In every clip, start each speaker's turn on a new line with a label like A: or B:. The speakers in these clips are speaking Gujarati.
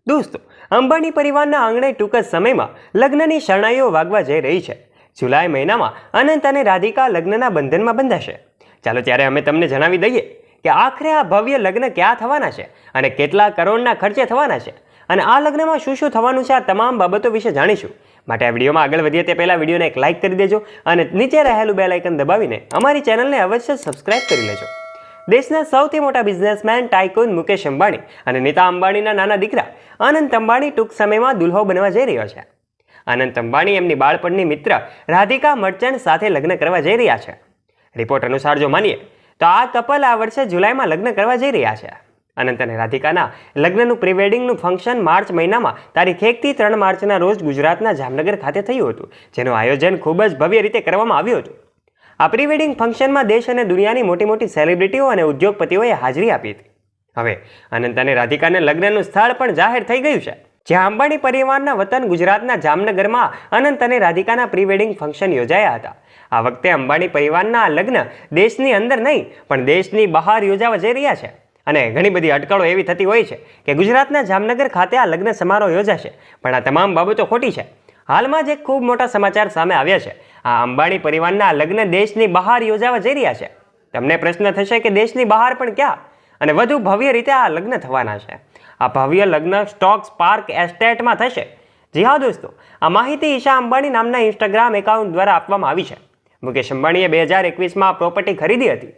A: દોસ્તો, અંબાણી પરિવારના આંગણે ટૂંક જ સમયમાં લગ્નની શરણાઈઓ વાગવા જઈ રહી છે. જુલાઈ મહિનામાં અનંત અને રાધિકા લગ્નના બંધનમાં બંધાશે. ચાલો ત્યારે અમે તમને જણાવી દઈએ કે આખરે આ ભવ્ય લગ્ન ક્યાં થવાના છે અને કેટલા કરોડના ખર્ચે થવાના છે અને આ લગ્નમાં શું શું થવાનું છે. આ તમામ બાબતો વિશે જાણીશું. માટે આ વિડીયોમાં આગળ વધીએ તે પહેલાં વિડીયોને એક લાઇક કરી દેજો અને નીચે રહેલું બેલ આઇકન દબાવીને અમારી ચેનલને અવશ્ય સબસ્ક્રાઇબ કરી લેજો. દેશના સૌથી મોટા બિઝનેસમેન ટાઇકૂન મુકેશ અંબાણી અને નીતા અંબાણીના નાના દીકરા અનંત અંબાણી ટૂંક સમયમાં દુલ્હો બનવા જઈ રહ્યો છે. અનંત અંબાણી એમની બાળપણની મિત્ર રાધિકા મર્ચન્ટ સાથે લગ્ન કરવા જઈ રહ્યા છે. રિપોર્ટ અનુસાર જો માનીએ તો આ કપલ આ વર્ષે જુલાઈમાં લગ્ન કરવા જઈ રહ્યા છે. અનંત અને રાધિકાના લગ્નનું પ્રી વેડિંગનું ફંક્શન માર્ચ મહિનામાં તારીખ 1 થી 3 માર્ચના રોજ ગુજરાતના જામનગર ખાતે થયું હતું, જેનું આયોજન ખૂબ જ ભવ્ય રીતે કરવામાં આવ્યું હતું. આ પ્રી વેડિંગ ફંક્શનમાં દેશ અને દુનિયાની મોટી મોટી સેલિબ્રિટીઓ અને ઉદ્યોગપતિઓએ હાજરી આપી હતી. હવે અનંત અને રાધિકાના લગ્નનું સ્થળ પણ જાહેર થઈ ગયું છે, જ્યાં અંબાણી પરિવારના વતન ગુજરાતના જામનગરમાં અનંત અને રાધિકાના પ્રી વેડિંગ ફંક્શન યોજાયા હતા. આ વખતે અંબાણી પરિવારના લગ્ન દેશની અંદર નહીં પણ દેશની બહાર યોજાવા જઈ રહ્યા છે અને ઘણી બધી અટકળો એવી થતી હોય છે કે ગુજરાતના જામનગર ખાતે આ લગ્ન સમારોહ યોજાશે, પણ આ તમામ બાબતો ખોટી છે. હાલમાં જ એક ખૂબ મોટા સમાચાર સામે આવ્યા છે. આ અંબાણી પરિવારના લગ્ન દેશની બહાર યોજાવા જઈ રહ્યા છે. તમને પ્રશ્ન થશે કે દેશની બહાર પણ ક્યાં અને વધુ ભવ્ય રીતે આ લગ્ન થવાના છે. આ ભવ્ય લગ્ન સ્ટોક્સ પાર્ક એસ્ટેટમાં થશે. જી હા દોસ્તો, આ માહિતી ઈશા અંબાણી નામના ઇન્સ્ટાગ્રામ એકાઉન્ટ દ્વારા આપવામાં આવી છે. મુકેશ અંબાણીએ 2021માં આ પ્રોપર્ટી ખરીદી હતી.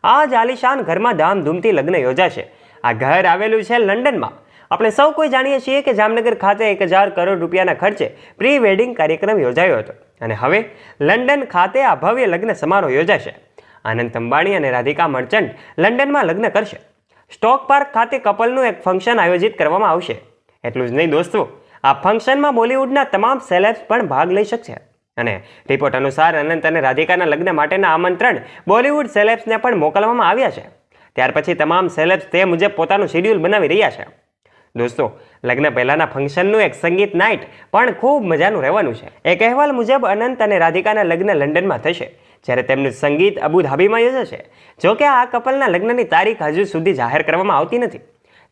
A: આ જ આલિશાન ઘરમાં ધામધૂમથી લગ્ન યોજાશે. આ ઘર આવેલું છે લંડનમાં. આપણે સૌ કોઈ જાણીએ છીએ કે જામનગર ખાતે 1000 કરોડ રૂપિયાના ખર્ચે પ્રી વેડિંગ કાર્યક્રમ યોજાયો હતો અને હવે લંડન ખાતે આ ભવ્ય લગ્ન સમારોહ યોજાશે. અનંત અંબાણી અને રાધિકા મર્ચન્ટ લંડનમાં લગ્ન કરશે. સ્ટોક પાર્ક ખાતે કપલનું એક ફંક્શન આયોજિત કરવામાં આવશે. એટલું જ નહીં દોસ્તો, આ ફંક્શનમાં બોલિવૂડના તમામ સેલેબ્સ પણ ભાગ લઈ શકશે અને રિપોર્ટ અનુસાર અનંત અને રાધિકાના લગ્ન માટેના આમંત્રણ બોલિવૂડ સેલેબ્સને પણ મોકલવામાં આવ્યા છે. ત્યાર પછી તમામ સેલેબ્સ તે મુજબ પોતાનું શેડ્યુલ બનાવી રહ્યા છે. દોસ્તો, લગ્ન પહેલાના ફંક્શનનું એક સંગીત નાઇટ પણ ખૂબ મજાનું રહેવાનું છે. એક અહેવાલ મુજબ અનંત અને રાધિકાના લગ્ન લંડનમાં થશે, જ્યારે તેમનું સંગીત અબુધાબીમાં યોજાશે. જોકે આ કપલના લગ્નની તારીખ હજુ સુધી જાહેર કરવામાં આવતી નથી.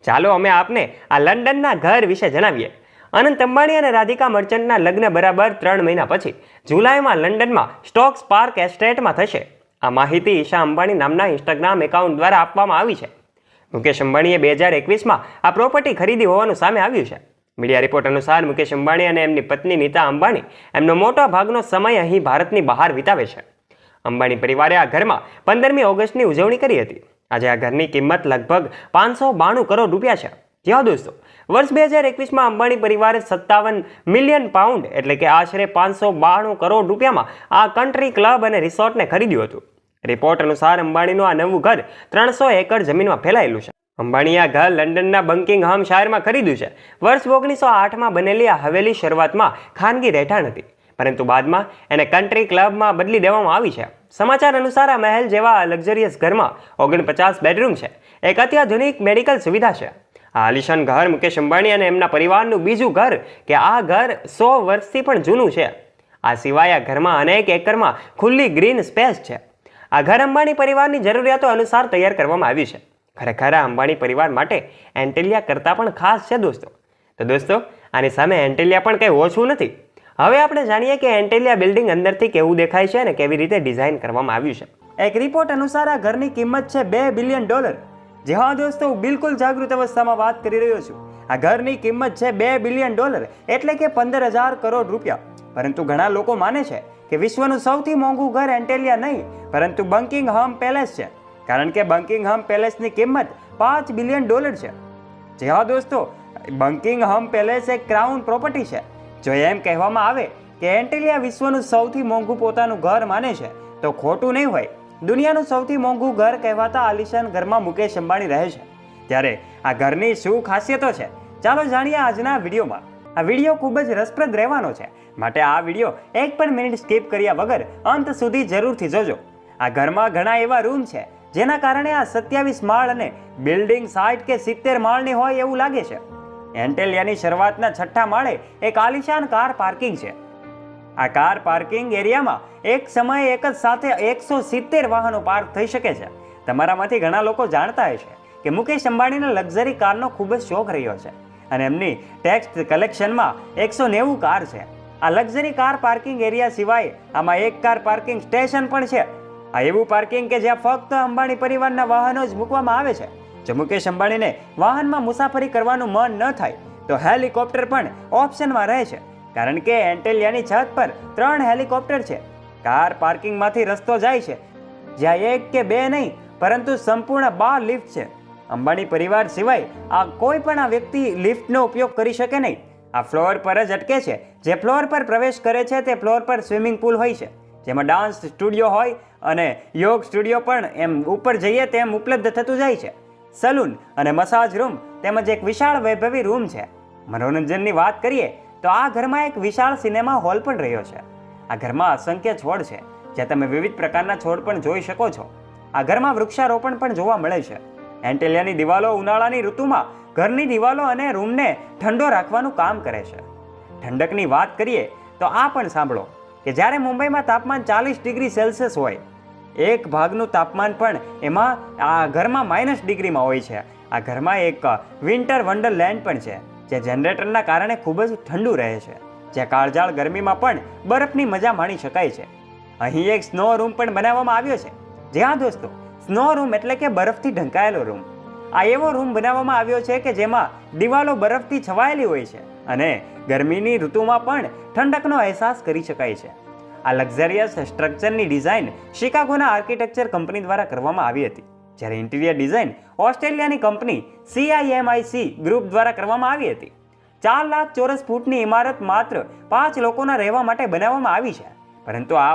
A: ચાલો અમે આપને આ લંડનના ઘર વિશે જણાવીએ. અનંત અંબાણી અને રાધિકા મર્ચન્ટના લગ્ન બરાબર 3 મહિના પછી જુલાઈમાં લંડનમાં સ્ટોક્સ પાર્ક એસ્ટેટમાં થશે. આ માહિતી ઈશા અંબાણી નામના ઇન્સ્ટાગ્રામ એકાઉન્ટ દ્વારા આપવામાં આવી છે. મુકેશ અંબાણીએ 2021માં આ પ્રોપર્ટી ખરીદી હોવાનું સામે આવ્યું છે. મીડિયા રિપોર્ટ અનુસાર મુકેશ અંબાણી અને એમની પત્ની નીતા અંબાણી એમનો મોટા ભાગનો સમય અહીં ભારતની બહાર વિતાવે છે. અંબાણી પરિવારે આ ઘરમાં 15મી ઓગસ્ટની ઉજવણી કરી હતી. આજે આ ઘરની કિંમત લગભગ 592 કરોડ રૂપિયા છે. જ્યાં દોસ્તો, વર્ષ 2021માં અંબાણી પરિવારે 57 મિલિયન પાઉન્ડ એટલે કે આશરે 592 કરોડ રૂપિયામાં આ કન્ટ્રી ક્લબ અને રિસોર્ટને ખરીદ્યું હતું. રિપોર્ટ અનુસાર અંબાણીનું આ નવું ઘર 300 એકર જમીનમાં ફેલાયેલું છે. અંબાણીએ આ ઘર લંડનના બકિંગહામ શહેરમાં ખરીદ્યું છે. વર્ષ 1908માં બનેલી આ હવેલી શરૂઆતમાં ખાનગી રહેઠાણ હતી, પરંતુ બાદમાં એને કન્ટ્રી ક્લબમાં બદલી દેવામાં આવી છે. સમાચાર અનુસાર આ મહેલ જેવા લક્ઝરિયસ ઘરમાં 49 બેડરૂમ છે. એક અત્યાધુનિક મેડિકલ સુવિધા છે. આ આલિશાન ઘર મુકેશ અંબાણી અને એમના પરિવારનું બીજું ઘર કે આ ઘર 100 વર્ષથી પણ જૂનું છે. આ સિવાય આ ઘરમાં અનેક એકરમાં ખુલ્લી ગ્રીન સ્પેસ છે. આ ઘર અંબાણી પરિવારની જરૂરિયાતો અનુસાર તૈયાર કરવામાં આવ્યું છે. ખરેખર આ અંબાણી પરિવાર માટે એન્ટેલિયા કરતાં પણ ખાસ છે દોસ્તો. તો દોસ્તો, આની સામે એન્ટેલિયા પણ કંઈ ઓછું નથી. હવે આપણે જાણીએ કે એન્ટેલિયા બિલ્ડિંગ અંદરથી કેવું દેખાય છે અને કેવી રીતે ડિઝાઇન કરવામાં આવ્યું છે. એક રિપોર્ટ અનુસાર આ ઘરની કિંમત છે $2 બિલિયન. જી હા દોસ્તો, હું બિલકુલ જાગૃત અવસ્થામાં વાત કરી રહ્યો છું. આ ઘરની કિંમત છે $2 બિલિયન એટલે કે 15,000 કરોડ રૂપિયા. પરંતુ ઘણા લોકો માને છે કે વિશ્વનું સૌથી મોંઘું ઘર એન્ટેલિયા નહીં પરંતુ બકિંગહામ પેલેસ છે, કારણ કે બકિંગહામ પેલેસની કિંમત $5 બિલિયન છે. જી હા દોસ્તો, બકિંગહામ પેલેસ એક ક્રાઉન પ્રોપર્ટી છે. જો એમ કહેવામાં આવે કે એન્ટેલિયા વિશ્વનું સૌથી મોંઘું પોતાનું ઘર માને છે તો ખોટું નહીં હોય. દુનિયાનું સૌથી મોંઘું ઘર કહેવાતા આલિશાન ઘરમાં મુકેશ અંબાણી રહે છે. ત્યારે આ ઘરની શું ખાસિયતો છે, ચાલો જાણીએ આજના વિડીયોમાં. આ વિડીયો ખૂબ જ રસપ્રદ રહેવાનો છે, માટે આ વિડીયો એક પણ મિનિટ સ્કીપ કર્યા વગર અંત સુધી જરૂરથી જોજો. આ ઘરમાં ઘણા એવા રૂમ છે જેના કારણે આ 27 માળ અને બિલ્ડિંગ 60 કે 70 માળની હોય એવું લાગે છે. એન્ટેલિયાની શરૂઆતના 6ઠ્ઠા માળે એક આલિશાન કાર પાર્કિંગ છે. આ કાર પાર્કિંગ એરિયામાં એક સમયે એક જ સાથે 170 વાહનો પાર્ક થઈ શકે છે. તમારામાંથી ઘણા લોકો જાણતા હશે કે મુકેશ અંબાણીના લક્ઝરી કારનો ખૂબ જ શોખ રહ્યો છે.
B: અને એમની ટેક્સ કલેક્શનમાં 190 કાર છે. આ લક્ઝરી કાર પાર્કિંગ એરિયા સિવાય આમાં એક કાર પાર્કિંગ સ્ટેશન પણ છે. આ એવું પાર્કિંગ કે જ્યાં ફક્ત અંબાણી પરિવારના વાહનો જ મૂકવામાં આવે છે. જો મુકેશ અંબાણીને વાહનમાં મુસાફરી કરવાનું મન ન થાય તો હેલિકોપ્ટર પણ ઓપ્શનમાં રહે છે, કારણ કે એન્ટેલિયાની છત પર 3 હેલિકોપ્ટર છે. કાર પાર્કિંગમાંથી રસ્તો જાય છે જ્યાં 1 કે 2 નહીં પરંતુ સંપૂર્ણ 12 લિફ્ટ છે. અંબાણી પરિવાર સિવાય આ કોઈ પણ આ વ્યક્તિ લિફ્ટનો ઉપયોગ કરી શકે નહીં. આ ફ્લોર પર જ અટકે છે. જે ફ્લોર પર પ્રવેશ કરે છે તે ફ્લોર પર સ્વિમિંગ પુલ હોય છે, જેમાં ડાન્સ સ્ટુડિયો હોય અને યોગ સ્ટુડિયો પણ એમ ઉપર જઈએ તેમ ઉપલબ્ધ થતું જાય છે. સલૂન અને મસાજ રૂમ તેમજ એક વિશાળ વૈભવી રૂમ છે. મનોરંજનની વાત કરીએ તો આ ઘરમાં એક વિશાળ સિનેમા હોલ પણ રહ્યો છે. આ ઘરમાં અસંખ્ય છોડ છે, જ્યાં તમે વિવિધ પ્રકારના છોડ પણ જોઈ શકો છો. આ ઘરમાં વૃક્ષારોપણ પણ જોવા મળે છે. એન્ટેલિયાની દિવાલો ઉનાળાની ઋતુમાં ઘરની દિવાલો અને રૂમને ઠંડો રાખવાનું કામ કરે છે. ઠંડકની વાત કરીએ તો આ પણ સાંભળો કે જ્યારે મુંબઈમાં તાપમાન 40 ડિગ્રી સેલ્સિયસ હોય, એક ભાગનું તાપમાન પણ એમાં આ ઘરમાં -ડિગ્રીમાં હોય છે. આ ઘરમાં એક વિન્ટર વન્ડરલેન્ડ પણ છે, જે જનરેટરના કારણે ખૂબ જ ઠંડુ રહે છે, જ્યાં કાળઝાળ ગરમીમાં પણ બરફની મજા માણી શકાય છે. અહીં એક સ્નો રૂમ પણ બનાવવામાં આવ્યો છે. જ્યાં દોસ્તો, સ્નો રૂમ એટલે કે બરફથી ઢંકાયેલો રૂમ. આ એવો રૂમ બનાવવામાં આવ્યો છે કે જેમાં દિવાલો બરફથી છવાયેલી હોય છે અને ગરમીની ઋતુમાં પણ ઠંડકનો અહેસાસ કરી શકાય છે. આ લક્ઝરિયસ સ્ટ્રક્ચરની ડિઝાઇન શિકાગોના આર્કિટેક્ચર કંપની દ્વારા કરવામાં આવી હતી, જ્યારે ઇન્ટિરિયર ડિઝાઇન ઓસ્ટ્રેલિયાની કંપની CIMIC ગ્રુપ દ્વારા કરવામાં આવી હતી. 4 લાખ ચોરસ ફૂટની ઇમારત માત્ર 5 લોકોના રહેવા માટે બનાવવામાં આવી છે. પરંતુ આ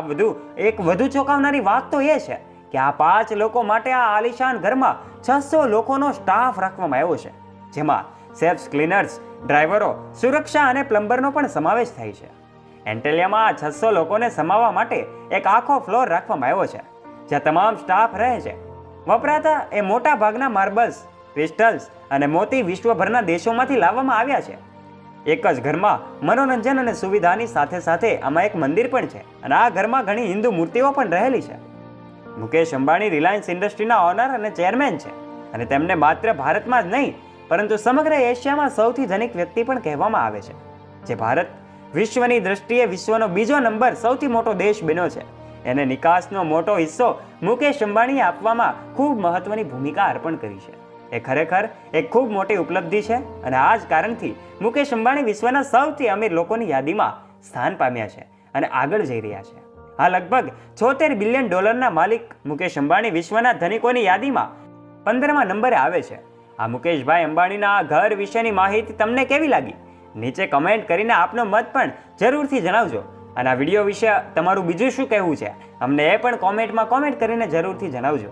B: એક વધુ ચોંકાવનારી વાત તો એ છે કે આ 5 લોકો માટે આ આલિશાન ઘરમાં 600 લોકોનો સ્ટાફ રાખવામાં આવ્યો છે, જેમાં શેફ્સ, ક્લીનર્સ, ડ્રાઈવરો, સુરક્ષા અને પ્લમ્બરનો પણ સમાવેશ થાય છે. એન્ટેલિયામાં આ 600 લોકોને સમાવવા માટે એક આખો ફ્લોર રાખવામાં આવ્યો છે, જ્યાં તમામ સ્ટાફ રહે છે. વપરાતા એ મોટા ભાગના માર્બલ્સ, ક્રિસ્ટલ્સ અને મોતી વિશ્વભરના દેશોમાંથી લાવવામાં આવ્યા છે. એક જ ઘરમાં મનોરંજન અને સુવિધાની સાથે સાથે આમાં એક મંદિર પણ છે અને આ ઘરમાં ઘણી હિન્દુ મૂર્તિઓ પણ રહેલી છે. મુકેશ અંબાણી રિલાયન્સ ઇન્ડસ્ટ્રીના ઓનર અને ચેરમેન છે અને તેમને માત્ર ભારતમાં જ નહીં પરંતુ સમગ્ર એશિયામાં સૌથી ધનિક વ્યક્તિ પણ કહેવામાં આવે છે. જે ભારત વિશ્વની દ્રષ્ટિએ વિશ્વનો બીજો નંબર સૌથી મોટો દેશ બન્યો છે, એને નિકાસનો મોટો હિસ્સો મુકેશ અંબાણીએ આપવામાં ખૂબ મહત્વની ભૂમિકા અર્પણ કરી છે. એ ખરેખર એક ખૂબ મોટી ઉપલબ્ધિ છે અને આ જ કારણથી મુકેશ અંબાણી વિશ્વના સૌથી અમીર લોકોની યાદીમાં સ્થાન પામ્યા છે અને આગળ જઈ રહ્યા છે. આ લગભગ $76 બિલિયન માલિક મુકેશ અંબાણી વિશ્વના ધનિકોની યાદીમાં 15મા નંબરે આવે છે. આ મુકેશભાઈ અંબાણીના આ ઘર વિશેની માહિતી તમને કેવી લાગી? નીચે કમેન્ટ કરીને આપનો મત પણ જરૂરથી જણાવજો. અને આ વિડીયો વિશે તમારું બીજું શું કહેવું છે અમને એ પણ કોમેન્ટમાં કોમેન્ટ કરીને જરૂરથી જણાવજો.